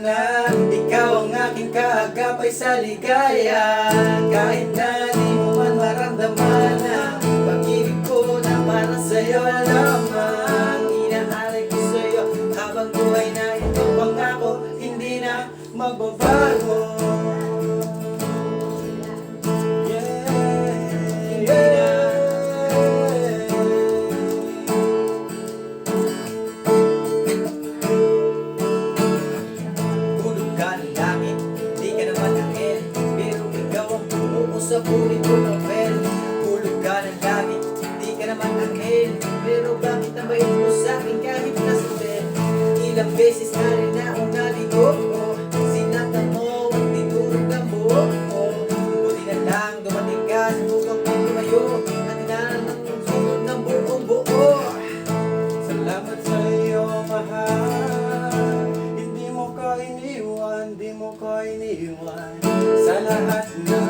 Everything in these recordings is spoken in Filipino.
na ikaw ang aking kaagapay sa ligaya. Kahit na di mo man maramdaman na pag-ibig ko na para sa'yo lamang. Inaalay ko sa'yo habang buhay na ito, pangako hindi na magbabago. Sa pulit ko ng fel, hulog ka ng langit. Di ka naman anghel, pero bakit nabait mo sa'kin kahit nasabel? Ilang beses na rin akong naligo ko, sinata mo at tinurog ang buhok ko. Buti na lang dumating ka sa bukang ko tumayo, at tinanan ng sunod ng buong buo. Salamat sa iyo, mahal. Hindi mo ka iniwan, di mo ka iniwan. Sa lahat na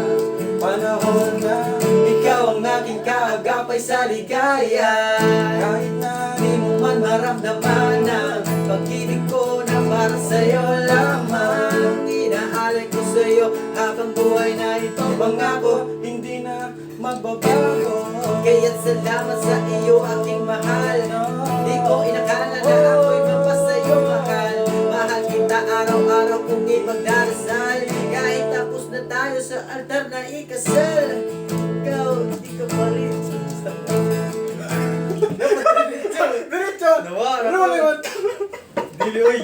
panahon na ikaw ang aking kaagapay sa ligaya. Kahit na di mo man maramdaman na pag-ibig ko na para sa'yo lamang. Inaalay ko sa'yo habang buhay na ito, pangako hindi na magbabago. Kaya't salamat sa iyo aking mahal. Di ko inakala na ako'y mapasa'yo mahal. Mahal kita araw-araw kong ipagdarasal. Kahit tapos na tayo sa altar na ikasal, ikaw di ka pa rin. Diretso! Nawa! Ano ba naman? Dili, oy!